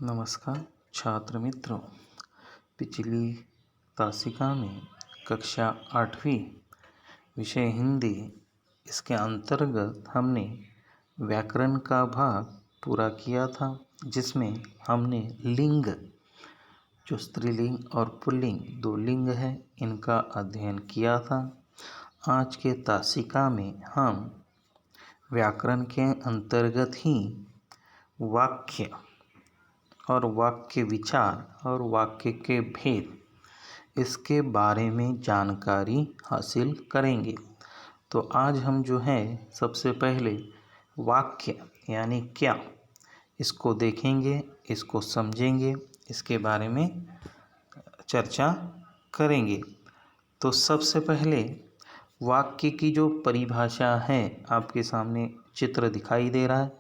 नमस्कार छात्र मित्रों। पिछली तासिका में कक्षा 8वीं विषय हिंदी, इसके अंतर्गत हमने व्याकरण का भाग पूरा किया था, जिसमें हमने लिंग, जो स्त्रीलिंग और पुल्लिंग दो लिंग है, इनका अध्ययन किया था। आज के तासिका में हम व्याकरण के अंतर्गत ही वाक्य और वाक्य विचार और वाक्य के भेद, इसके बारे में जानकारी हासिल करेंगे। तो आज हम जो है सबसे पहले वाक्य यानी क्या, इसको देखेंगे, इसको समझेंगे, इसके बारे में चर्चा करेंगे। तो सबसे पहले वाक्य की जो परिभाषा है, आपके सामने चित्र दिखाई दे रहा है,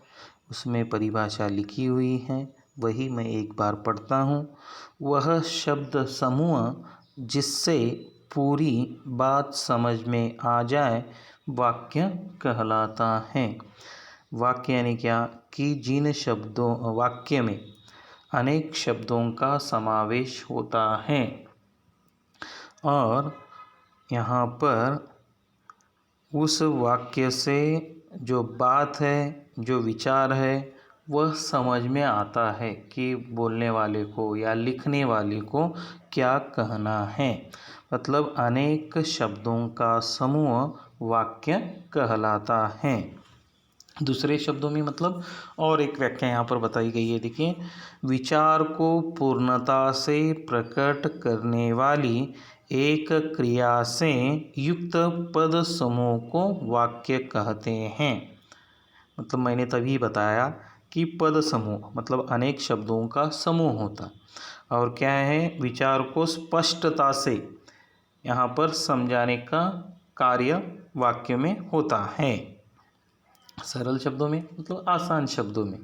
उसमें परिभाषा लिखी हुई है, वही मैं एक बार पढ़ता हूँ। वह शब्द समूह जिससे पूरी बात समझ में आ जाए वाक्य कहलाता है। वाक्य यानी क्या कि जिन शब्दों, वाक्य में अनेक शब्दों का समावेश होता है और यहाँ पर उस वाक्य से जो बात है, जो विचार है, वह समझ में आता है कि बोलने वाले को या लिखने वाले को क्या कहना है। मतलब अनेक शब्दों का समूह वाक्य कहलाता है। दूसरे शब्दों में मतलब और एक व्याख्या यहाँ पर बताई गई है, देखिए, विचार को पूर्णता से प्रकट करने वाली एक क्रिया से युक्त पद समूह को वाक्य कहते हैं। मतलब मैंने तभी बताया कि पद समूह मतलब अनेक शब्दों का समूह होता, और क्या है, विचार को स्पष्टता से यहाँ पर समझाने का कार्य वाक्य में होता है। सरल शब्दों में मतलब आसान शब्दों में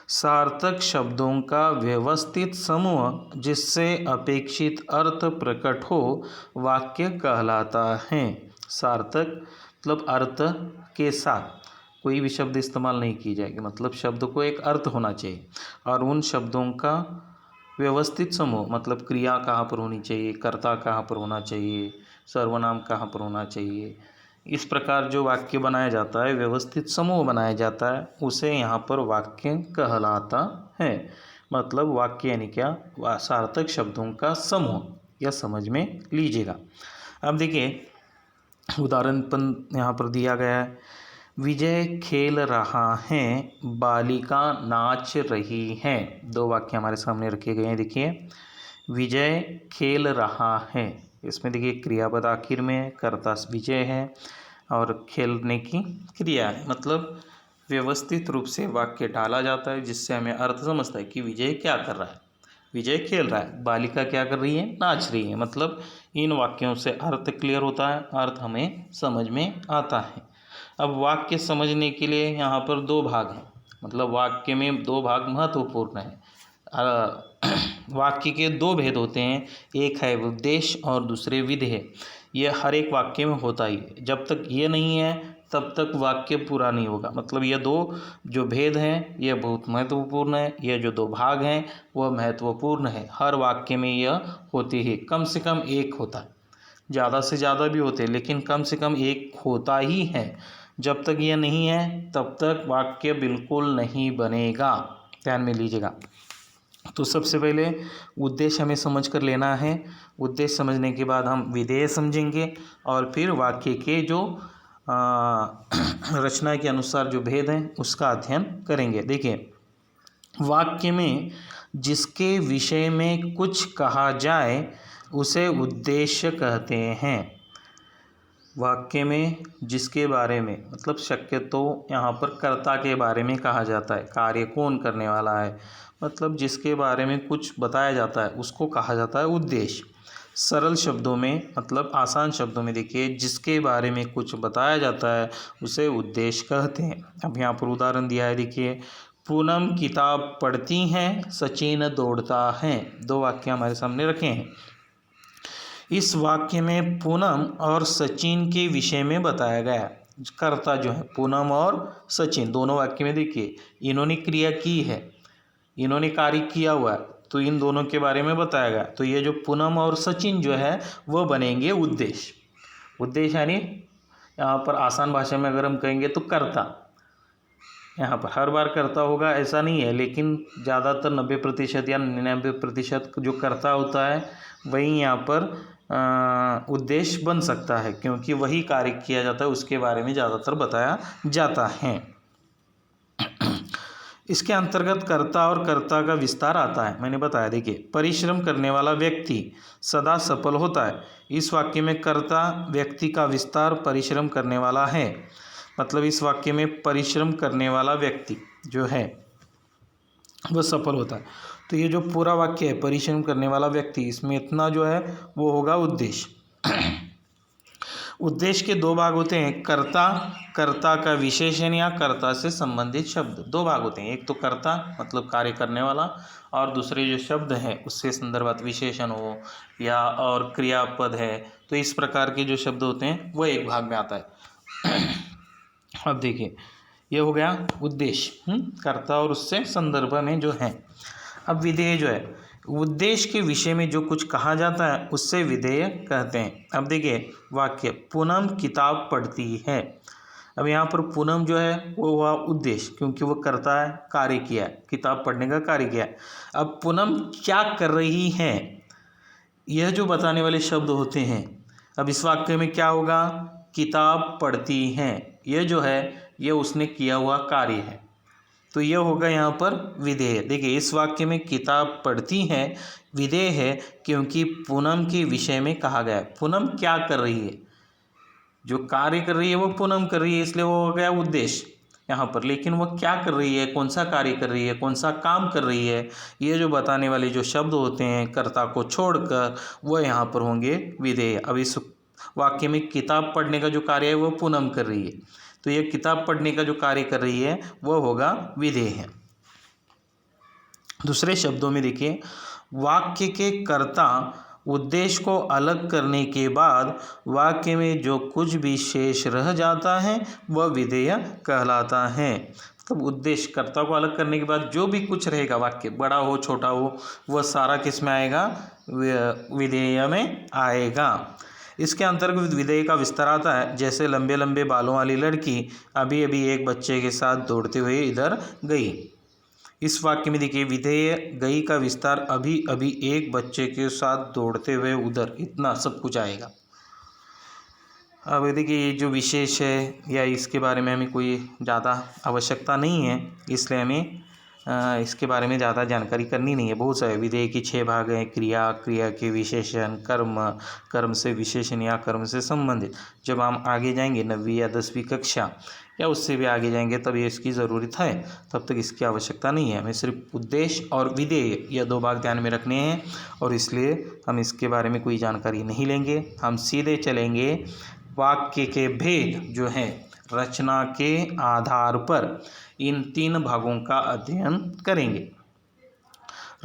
सार्थक शब्दों का व्यवस्थित समूह जिससे अपेक्षित अर्थ प्रकट हो वाक्य कहलाता है। सार्थक मतलब अर्थ के साथ कोई भी शब्द इस्तेमाल नहीं की जाएगी, मतलब शब्द को एक अर्थ होना चाहिए, और उन शब्दों का व्यवस्थित समूह मतलब क्रिया कहाँ पर होनी चाहिए, कर्ता कहाँ पर होना चाहिए, सर्वनाम कहाँ पर होना चाहिए, इस प्रकार जो वाक्य बनाया जाता है, व्यवस्थित समूह बनाया जाता है, उसे यहाँ पर वाक्य कहलाता है। मतलब वाक्य यानी क्या, सार्थक शब्दों का समूह, यह समझ में लीजिएगा। अब देखिए उदाहरण यहाँ पर दिया गया है, विजय खेल रहा है, बालिका नाच रही है। दो वाक्य हमारे सामने रखे गए हैं। देखिए, विजय खेल रहा है, इसमें देखिए क्रियापद आखिर में, कर्ता विजय है और खेलने की क्रिया है। मतलब व्यवस्थित रूप से वाक्य डाला जाता है, जिससे हमें अर्थ समझता है कि विजय क्या कर रहा है, विजय खेल रहा है, बालिका क्या कर रही है, नाच रही है। मतलब इन वाक्यों से अर्थ क्लियर होता है, अर्थ हमें समझ में आता है। अब वाक्य समझने के लिए यहाँ पर दो भाग हैं, मतलब वाक्य में दो भाग महत्वपूर्ण हैं। वाक्य के दो भेद होते हैं, एक है उद्देश्य और दूसरे विधि है। ये हर एक वाक्य में होता ही है, जब तक ये नहीं है तब तक वाक्य पूरा नहीं होगा। मतलब ये दो जो भेद हैं ये बहुत महत्वपूर्ण है, ये जो दो भाग हैं वह महत्वपूर्ण है। हर वाक्य में यह होती है, कम से कम एक होता है, ज़्यादा से ज़्यादा भी होते हैं, लेकिन कम से कम एक होता ही है। जब तक यह नहीं है तब तक वाक्य बिल्कुल नहीं बनेगा, ध्यान में लीजिएगा। तो सबसे पहले उद्देश्य हमें समझ कर लेना है। उद्देश्य समझने के बाद हम विधेय समझेंगे और फिर वाक्य के जो रचना के अनुसार जो भेद हैं उसका अध्ययन करेंगे। देखिए, वाक्य में जिसके विषय में कुछ कहा जाए उसे उद्देश्य कहते हैं। वाक्य में जिसके बारे में मतलब शक्य तो यहाँ पर कर्ता के बारे में कहा जाता है, कार्य कौन करने वाला है, मतलब जिसके बारे में कुछ बताया जाता है उसको कहा जाता है उद्देश्य। सरल शब्दों में मतलब आसान शब्दों में देखिए, जिसके बारे में कुछ बताया जाता है उसे उद्देश्य कहते हैं। अब यहाँ पर उदाहरण दिया है, देखिए, पूनम किताब पढ़ती हैं, सचिन दौड़ता है। दो वाक्य हमारे सामने रखे हैं। इस वाक्य में पूनम और सचिन के विषय में बताया गया है। कर्ता जो है पूनम और सचिन, दोनों वाक्य में देखिए इन्होंने क्रिया की है, इन्होंने कार्य किया हुआ है, तो इन दोनों के बारे में बताया गया। तो ये जो पूनम और सचिन जो है वो बनेंगे उद्देश्य। उद्देश्य यानी यहाँ पर आसान भाषा में अगर हम कहेंगे तो कर्ता। यहाँ पर हर बार कर्ता होगा ऐसा नहीं है, लेकिन ज़्यादातर 90% या 99% जो कर्ता होता है वही यहाँ पर उद्देश्य बन सकता है, क्योंकि वही कार्य किया जाता है, उसके बारे में ज़्यादातर बताया जाता है। इसके अंतर्गत कर्ता और कर्ता का विस्तार आता है। मैंने बताया, देखिए, परिश्रम करने वाला व्यक्ति सदा सफल होता है। इस वाक्य में कर्ता व्यक्ति का विस्तार परिश्रम करने वाला है, मतलब इस वाक्य में परिश्रम करने वाला व्यक्ति जो है वह सफल होता है। तो ये जो पूरा वाक्य है परिश्रम करने वाला व्यक्ति, इसमें इतना जो है वो होगा उद्देश्य। उद्देश्य के दो भाग होते हैं, कर्ता, कर्ता का विशेषण या कर्ता से संबंधित शब्द। दो भाग होते हैं, एक तो कर्ता मतलब कार्य करने वाला, और दूसरे जो शब्द है उससे संदर्भित विशेषण हो या और क्रियापद है, तो इस प्रकार के जो शब्द होते हैं वो एक भाग में आता है। अब देखिए, ये हो गया उद्देश्य, कर्ता और उससे संदर्भ में जो है। अब विधेय जो है, उद्देश्य के विषय में जो कुछ कहा जाता है उससे विधेय कहते हैं। अब देखिए वाक्य, पूनम किताब पढ़ती है। अब यहाँ पर पूनम जो है वो हुआ उद्देश्य, क्योंकि वो करता है, कार्य किया है, किताब पढ़ने का कार्य किया है। अब पूनम क्या कर रही है, यह जो बताने वाले शब्द होते हैं। अब इस वाक्य में क्या होगा, किताब पढ़ती हैं, यह जो है यह उसने किया हुआ कार्य है, तो यह होगा यहाँ पर विधेय। देखिए इस वाक्य में किताब पढ़ती है विधेय है, क्योंकि पूनम के विषय में कहा गया है। पूनम क्या कर रही है, जो कार्य कर रही है वो पूनम कर रही है, इसलिए वो हो गया उद्देश्य यहाँ पर। लेकिन वह क्या कर रही है, कौन सा कार्य कर रही है, कौन सा काम कर रही है, ये जो बताने वाले जो शब्द होते हैं कर्ता को छोड़कर, वह यहाँ पर होंगे विधेय। अब इस वाक्य में किताब पढ़ने का जो कार्य है वो पूनम कर रही है, तो ये किताब पढ़ने का जो कार्य कर रही है वह होगा विधेय है। दूसरे शब्दों में देखिए, वाक्य के कर्ता उद्देश्य को अलग करने के बाद वाक्य में जो कुछ भी शेष रह जाता है वह विधेय कहलाता है। तब उद्देश्य कर्ता को अलग करने के बाद जो भी कुछ रहेगा, वाक्य बड़ा हो छोटा हो, वह सारा किस में आएगा, विधेय में आएगा। इसके अंतर्गत विधेय का विस्तार आता है। जैसे लंबे लंबे बालों वाली लड़की अभी अभी एक बच्चे के साथ दौड़ते हुए इधर गई। इस वाक्य में देखिए, विधेय गई का विस्तार अभी अभी एक बच्चे के साथ दौड़ते हुए उधर, इतना सब कुछ आएगा। अब देखिए ये जो विशेष है या इसके बारे में हमें कोई ज़्यादा आवश्यकता नहीं है, इसलिए हमें इसके बारे में ज़्यादा जानकारी करनी नहीं है। बहुत सारे विधेय की 6 भाग हैं, क्रिया, क्रिया के विशेषण, कर्म, कर्म से विशेषण या कर्म से संबंधित। जब हम आगे जाएंगे 9वीं या 10वीं कक्षा या उससे भी आगे जाएंगे तब ये इसकी ज़रूरत है, तब तक इसकी आवश्यकता नहीं है। हमें सिर्फ उद्देश्य और विधेय यह 2 भाग ध्यान में रखने हैं, और इसलिए हम इसके बारे में कोई जानकारी नहीं लेंगे। हम सीधे चलेंगे वाक्य के भेद जो हैं रचना के आधार पर, इन 3 भागों का अध्ययन करेंगे।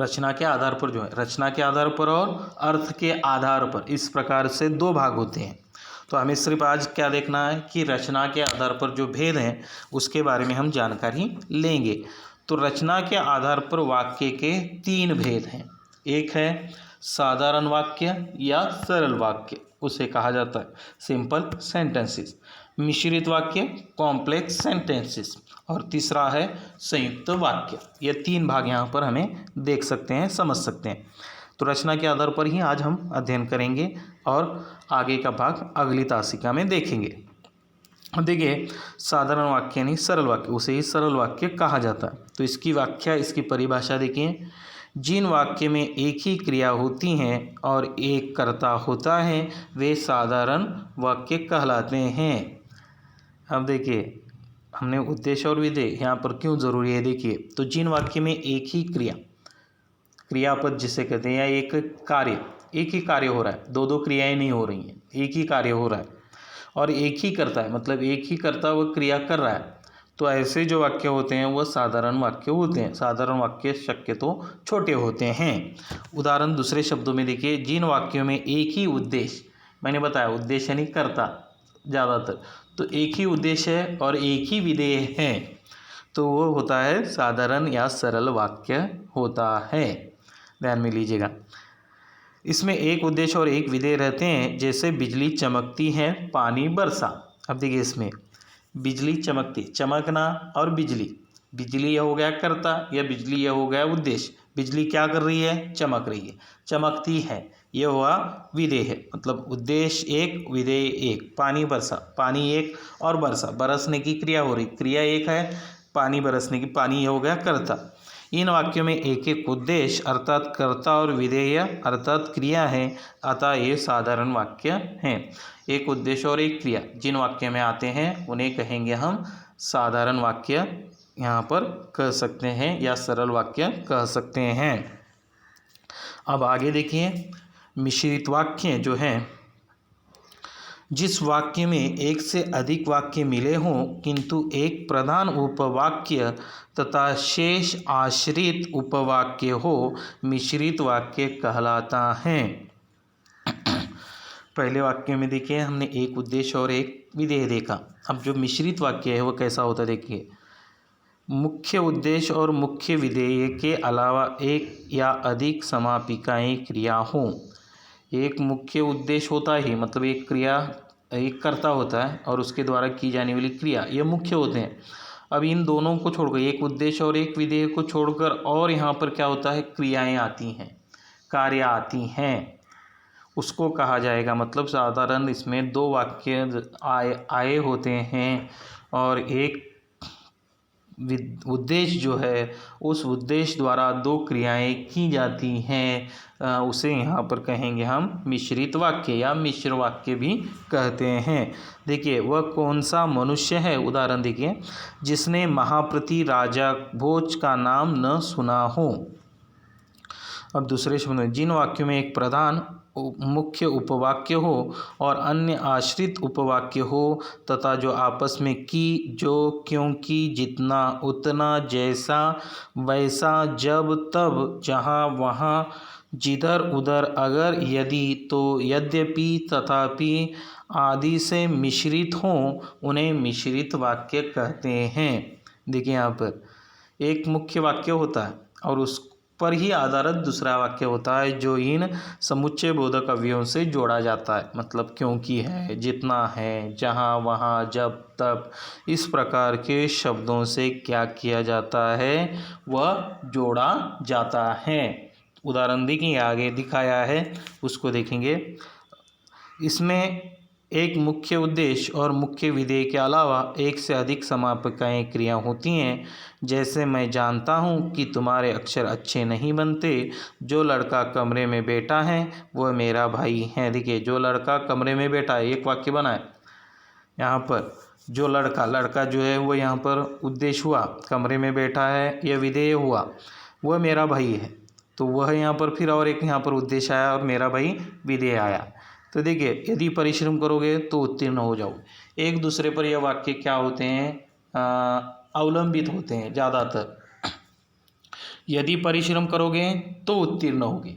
रचना के आधार पर जो है, रचना के आधार पर और अर्थ के आधार पर, इस प्रकार से 2 भाग होते हैं। तो हमें सिर्फ आज क्या देखना है कि रचना के आधार पर जो भेद हैं उसके बारे में हम जानकारी लेंगे। तो रचना के आधार पर वाक्य के 3 भेद हैं। एक है साधारण वाक्य या सरल वाक्य, उसे कहा जाता है सिंपल सेंटेंसेस। मिश्रित वाक्य कॉम्प्लेक्स सेंटेंसेस, और तीसरा है संयुक्त वाक्य। ये 3 भाग यहाँ पर हमें देख सकते हैं, समझ सकते हैं। तो रचना के आधार पर ही आज हम अध्ययन करेंगे और आगे का भाग अगली तासिका में देखेंगे। देखिए साधारण वाक्य यानी सरल वाक्य, उसे ही सरल वाक्य कहा जाता है। तो इसकी व्याख्या, इसकी परिभाषा देखिए, जिन वाक्य में एक ही क्रिया होती हैं और एक कर्ता होता है वे साधारण वाक्य कहलाते हैं। अब देखिए हमने उद्देश्य और विधेय यहाँ पर क्यों ज़रूरी है, देखिए तो जिन वाक्य में एक ही क्रिया, क्रियापद जिसे कहते हैं, या एक ही कार्य हो रहा है, 2 क्रियाएं नहीं हो रही हैं, एक ही कार्य हो रहा है और एक ही करता है, मतलब एक ही कर्ता वह क्रिया कर रहा है, तो ऐसे जो वाक्य होते हैं वह साधारण वाक्य होते हैं। साधारण वाक्य शक्य तो छोटे होते हैं। उदाहरण दूसरे शब्दों में देखिए, जिन वाक्यों में एक ही उद्देश्य, मैंने बताया उद्देश्य यानी कर्ता ज़्यादातर, तो एक ही उद्देश्य है और एक ही विधेय है, तो वो होता है साधारण या सरल वाक्य होता है। ध्यान में लीजिएगा। इसमें एक उद्देश्य और एक विधेय रहते हैं, जैसे बिजली चमकती है, पानी बरसा। अब देखिए इसमें बिजली चमकती, चमकना और बिजली, बिजली यह हो गया कर्ता या बिजली यह हो गया उद्देश्य। बिजली क्या कर रही है? चमक रही है, चमकती है, यह हुआ विधेय है, मतलब उद्देश्य एक विधेय एक। पानी बरसा, पानी एक और बरसा, बरसने की क्रिया हो रही, क्रिया एक है, पानी बरसने की, पानी यह हो गया कर्ता। इन वाक्यों में एक एक उद्देश्य अर्थात कर्ता और विधेय अर्थात क्रिया है, अतः ये साधारण वाक्य हैं। एक उद्देश्य और एक क्रिया जिन वाक्य में आते हैं उन्हें कहेंगे हम साधारण वाक्य यहाँ पर कह सकते हैं या सरल वाक्य कह सकते हैं। अब आगे देखिए, मिश्रित वाक्य जो हैं, जिस वाक्य में एक से अधिक वाक्य मिले हों किंतु एक प्रधान उपवाक्य तथा शेष आश्रित उपवाक्य हो, मिश्रित वाक्य कहलाता है। पहले वाक्य में देखिए हमने एक उद्देश्य और एक विधेय देखा। अब जो मिश्रित वाक्य है वो कैसा होता है देखिए, मुख्य उद्देश्य और मुख्य विधेय के अलावा एक या अधिक समापिकाएं क्रिया हों। एक मुख्य उद्देश्य होता है, मतलब एक क्रिया एक कर्ता होता है और उसके द्वारा की जाने वाली क्रिया, ये मुख्य होते हैं। अब इन दोनों को छोड़कर, एक उद्देश्य और एक विधेय को छोड़कर और यहाँ पर क्या होता है, क्रियाएं आती हैं, कार्य आती हैं, उसको कहा जाएगा। मतलब साधारण इसमें दो वाक्य आए होते हैं और एक उद्देश्य जो है उस उद्देश्य द्वारा दो क्रियाएं की जाती हैं, उसे यहाँ पर कहेंगे हम मिश्रित वाक्य या मिश्र वाक्य भी कहते हैं। देखिए, वह कौन सा मनुष्य है, उदाहरण देखिए, जिसने महाप्रति राजा भोज का नाम न सुना हो। अब दूसरे शब्द में, जिन वाक्यों में एक प्रधान मुख्य उपवाक्य हो और अन्य आश्रित उपवाक्य हो तथा जो आपस में की, जो, क्योंकि, जितना, उतना, जैसा, वैसा, जब, तब, जहाँ, वहाँ, जिधर, उधर, अगर, यदि, तो, यद्यपि, तथापि आदि से मिश्रित हों, उन्हें मिश्रित वाक्य कहते हैं। देखिए यहाँ पर एक मुख्य वाक्य होता है और उस पर ही आधारित दूसरा वाक्य होता है जो इन समुच्चय बोधक अवयवों से जोड़ा जाता है। मतलब क्योंकि है, जितना है, जहाँ, वहाँ, जब, तब, इस प्रकार के शब्दों से क्या किया जाता है, वह जोड़ा जाता है। उदाहरण देखिए, आगे दिखाया है उसको देखेंगे। इसमें एक मुख्य उद्देश्य और मुख्य विधेय के अलावा एक से अधिक समापिकाएं क्रिया होती हैं। जैसे, मैं जानता हूँ कि तुम्हारे अक्षर अच्छे नहीं बनते, जो लड़का कमरे में बैठा है वह मेरा भाई है। देखिए, जो लड़का कमरे में बैठा है, एक वाक्य बना है यहाँ पर। जो लड़का जो है वो यहाँ पर उद्देश्य हुआ, कमरे में बैठा है यह विधेय हुआ, वह मेरा भाई है, तो वह यहाँ पर फिर और एक यहाँ पर उद्देश्य आया और मेरा भाई विधेय आया। तो देखिए, यदि परिश्रम करोगे तो उत्तीर्ण हो जाओगे। एक दूसरे पर यह वाक्य क्या होते हैं, अवलंबित होते हैं ज़्यादातर। यदि परिश्रम करोगे तो उत्तीर्ण होगे,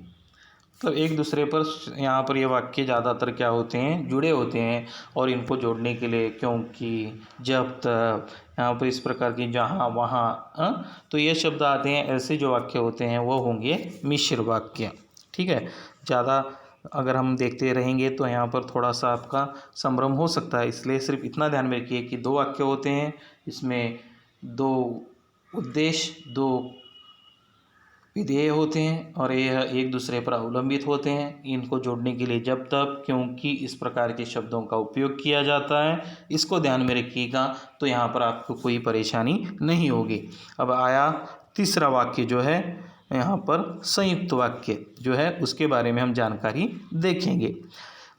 तो एक दूसरे पर यहाँ पर ये वाक्य ज़्यादातर क्या होते हैं, जुड़े होते हैं। और इनको जोड़ने के लिए क्योंकि, जब, तब, यहाँ पर इस प्रकार की, जहाँ, वहाँ, तो ये शब्द आते हैं। ऐसे जो वाक्य होते हैं वो होंगे मिश्र वाक्य। ठीक है, ज़्यादा अगर हम देखते रहेंगे तो यहाँ पर थोड़ा सा आपका संभ्रम हो सकता है, इसलिए सिर्फ इतना ध्यान में रखिए कि दो वाक्य होते हैं, इसमें दो उद्देश्य, दो विधेय होते हैं और यह एक दूसरे पर अवलंबित होते हैं। इनको जोड़ने के लिए जब, तब, क्योंकि, इस प्रकार के शब्दों का उपयोग किया जाता है। इसको ध्यान में रखिएगा तो यहाँ पर आपको कोई परेशानी नहीं होगी। अब आया तीसरा वाक्य जो है यहाँ पर संयुक्त वाक्य जो है, उसके बारे में हम जानकारी देखेंगे।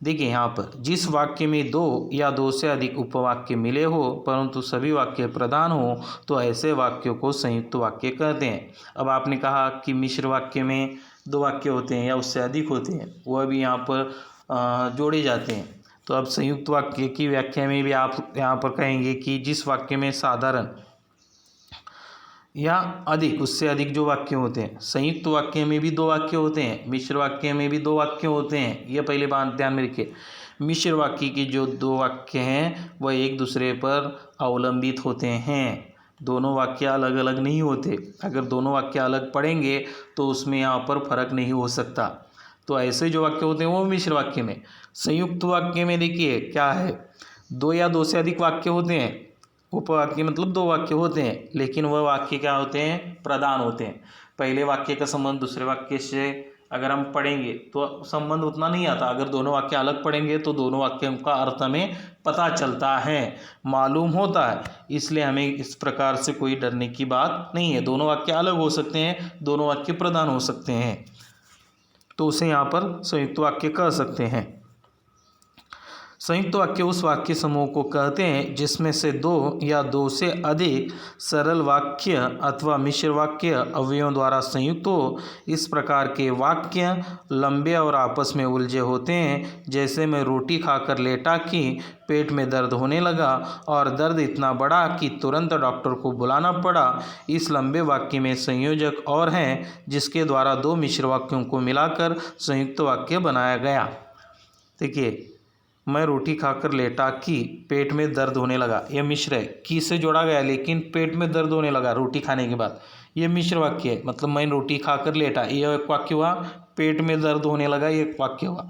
देखिए यहाँ पर, जिस वाक्य में दो या दो से अधिक उपवाक्य मिले हो परंतु सभी वाक्य प्रधान हो तो ऐसे वाक्यों को संयुक्त वाक्य कहते हैं। अब आपने कहा कि मिश्र वाक्य में दो वाक्य होते हैं या उससे अधिक होते हैं, वह भी यहाँ पर जोड़े जाते हैं। तो अब संयुक्त वाक्य की व्याख्या में भी आप यहाँ पर कहेंगे कि जिस वाक्य में साधारण या अधिक, उससे अधिक जो वाक्य होते हैं, संयुक्त वाक्य में भी दो वाक्य होते हैं, मिश्र वाक्य में भी दो वाक्य होते हैं। यह पहले बात ध्यान में रखिए। मिश्र वाक्य के जो दो वाक्य हैं वह एक दूसरे पर अवलंबित होते हैं। दोनों वाक्य अलग अलग नहीं होते। अगर दोनों वाक्य अलग पढ़ेंगे तो उसमें यहाँ पर फर्क नहीं हो सकता। तो ऐसे जो वाक्य होते हैं वो मिश्र वाक्य में। संयुक्त वाक्य में देखिए क्या है, दो या दो से अधिक वाक्य होते हैं। उपवाक्य मतलब दो वाक्य होते हैं, लेकिन वह वाक्य क्या होते हैं, प्रधान होते हैं। पहले वाक्य का संबंध दूसरे वाक्य से अगर हम पढ़ेंगे तो संबंध उतना नहीं आता। अगर दोनों वाक्य अलग पढ़ेंगे तो दोनों वाक्यों का अर्थ हमें पता चलता है, मालूम होता है। इसलिए हमें इस प्रकार से कोई डरने की बात नहीं है। दोनों वाक्य अलग हो सकते हैं, दोनों वाक्य प्रधान हो सकते हैं, तो उसे यहाँ पर संयुक्त वाक्य कह सकते हैं। संयुक्त वाक्य उस वाक्य समूह को कहते हैं जिसमें से दो या दो से अधिक सरल वाक्य अथवा मिश्र वाक्य अवयवों द्वारा संयुक्त हो। इस प्रकार के वाक्य लंबे और आपस में उलझे होते हैं। जैसे मैं रोटी खाकर लेटा कि पेट में दर्द होने लगा और दर्द इतना बड़ा कि तुरंत डॉक्टर को बुलाना पड़ा। इस लंबे वाक्य में संयोजक और हैं जिसके द्वारा दो मिश्र वाक्यों को मिलाकर संयुक्त वाक्य बनाया गया। देखिए, मैं रोटी खाकर लेटा कि पेट में दर्द होने लगा, यह मिश्र है। की से जोड़ा गया, लेकिन पेट में दर्द होने लगा रोटी खाने के बाद, यह मिश्र वाक्य है। मतलब मैं रोटी खाकर लेटा, यह एक वाक्य हुआ। पेट में दर्द होने लगा, ये एक वाक्य हुआ।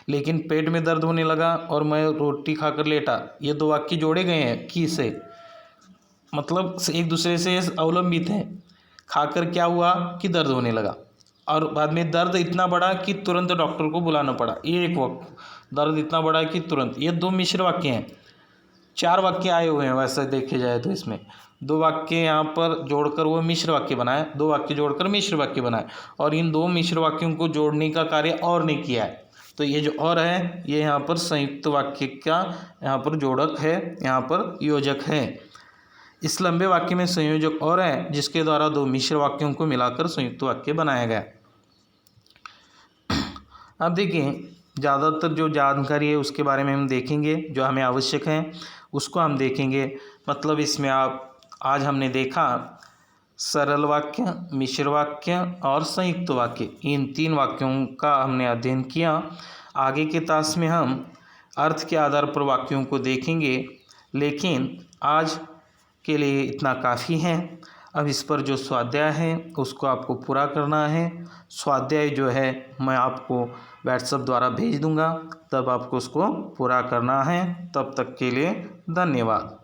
लेकिन पेट में दर्द होने लगा और मैं रोटी खाकर लेटा, ये दो वाक्य जोड़े गए हैं की से, मतलब एक दूसरे से अवलंबित हैं। खाकर क्या हुआ कि दर्द होने लगा, और बाद में दर्द इतना बड़ा कि तुरंत डॉक्टर को बुलाना पड़ा, ये एक वाक्य। दर्द इतना बड़ा कि तुरंत, ये दो मिश्र वाक्य हैं। चार वाक्य आए हुए हैं वैसे देखे जाए तो। इसमें दो वाक्य यहाँ पर जोड़कर वो मिश्र वाक्य बनाए, दो वाक्य जोड़कर मिश्र वाक्य बनाए, और इन दो मिश्र वाक्यों को जोड़ने का कार्य और ने किया है। तो ये जो और है, ये यहाँ पर संयुक्त वाक्य का यहाँ पर जोड़क है, यहाँ पर योजक है। इस लंबे वाक्य में संयोजक और है जिसके द्वारा दो मिश्र वाक्यों को मिलाकर संयुक्त वाक्य बनाया गया। अब देखिए, ज़्यादातर जो जानकारी है उसके बारे में हम देखेंगे, जो हमें आवश्यक है उसको हम देखेंगे। मतलब इसमें आज हमने देखा सरल वाक्य, मिश्र वाक्य और संयुक्त वाक्य, इन तीन वाक्यों का हमने अध्ययन किया। आगे के तास में हम अर्थ के आधार पर वाक्यों को देखेंगे, लेकिन आज के लिए इतना काफ़ी है। अब इस पर जो स्वाध्याय है उसको आपको पूरा करना है। स्वाध्याय जो है मैं आपको व्हाट्सएप द्वारा भेज दूंगा, तब आपको उसको पूरा करना है। तब तक के लिए धन्यवाद।